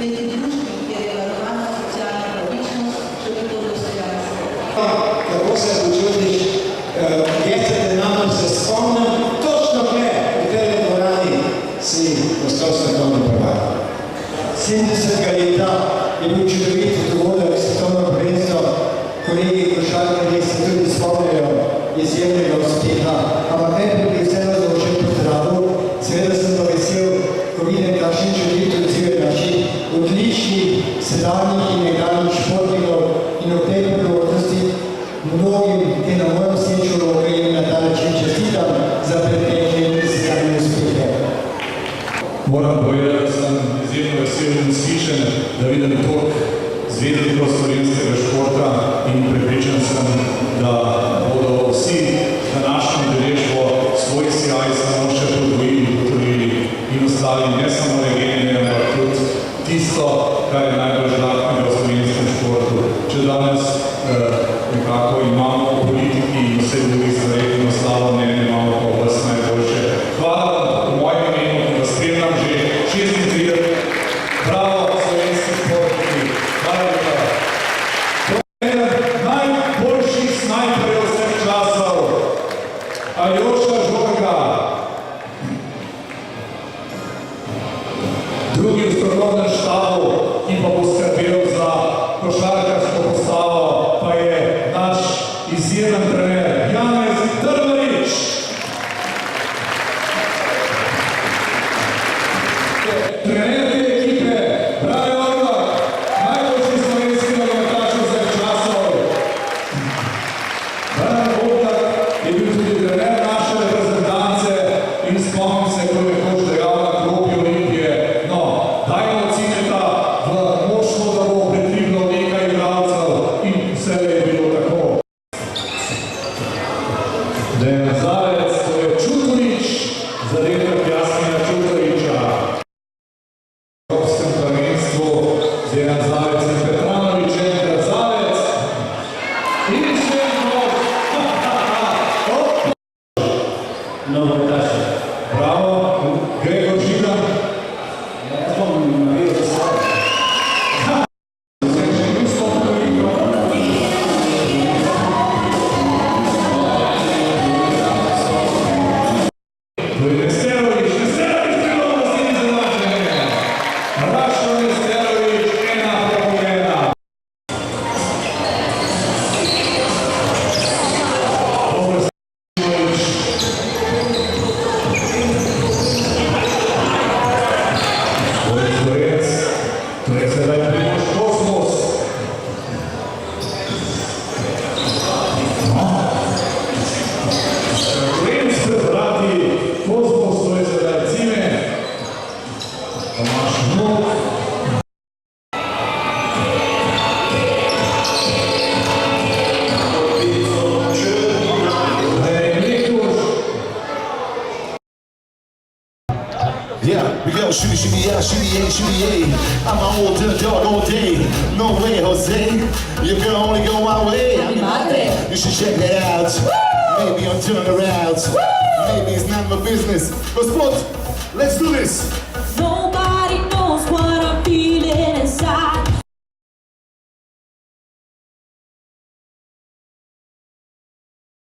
neki družbi, kjer je varovana socialna pravičnost, še to dostojanstvo. Kako se počutiš, jezete nam se spomnim, točno kje v tej dvorani si postal svetovni prvak. 70. leta je bil čudovit dogodek svetovno prvenstvo. Kolegi košarkarji se tudi spomnijo izjemnega uspeha, ampak najprej bi vseeno zločen pozdravil. Seveda sem pa vesel, ko vidim takšen čudovit odziv naših odličnih sedanjih in nekdanjih športnikov in ob tej priložnosti mnogim, ki na mojem sreču jim na ta način čestitam za pretekle in zadnje uspehe. Moram povedati, da sem izjemno vesel in vzhičen, da vidim toliko zvezdnikov slovenskega športa in prepričan sem, da bodo vsi današnjo udeležbo svoj sijaj samo še podvojili, potvorili in ostali ne samo legende, ampak tudi tisto, kar je najbolj žlahtnega v slovenskem športu. Če danes nekako imamo v politiki in vse drugih stvareh in slabo mnenje, imamo pa vas najboljše. Hvala vam v mojem imenu, ki vas spremljam že 36. Bravo, slovenski športniki. Hvala lepa. To je eden najboljših snajperjev vseh časov. Aljoša Žorga. Drugi v strokovnem štabu, ki pa bo skrbel za košarkarsko postavo, pa je naš izjemen trener Janez Drvarič. Trener te ekipe, Brane Orlak, najboljši slovenski nogometaš vseh časov. Brane Orlak je bil tudi trener naše reprezentance in spomnim se, ko je nekoč dejal na klopi Olimpije. No, dajmo ocenita v moštvo, da bo pretriblo nekaj igralcev in vse je bilo tako. Dejan Zavec, to je Čutorič, zadetek Jasmina Čutoriča. V evropskem prvenstvu Dejan Zavec in Petranovič, enkrat Zavec in še enkrat. Nogometaši. Bravo, Gregor Židan. Jaz bom naredil za svoje. To je Nesterovič bilo v naslednji zanačenje. Raško Nesterovič, 1:1. Dobro Stevanovič. To je Florec, to je sedaj Primož Kosmos. Florec pred vrati, Kosmos, to je sedaj Cime. Tomaž Vnuk. Yeah, we go shimmy, shimmy, yeah, shimmy, yeah, shimmy, yeah. I'm an old dog all day. No way, Jose. You can only go my way. You should check it out. Maybe I'll turn around. Maybe it's not my business. But sport, let's do this. No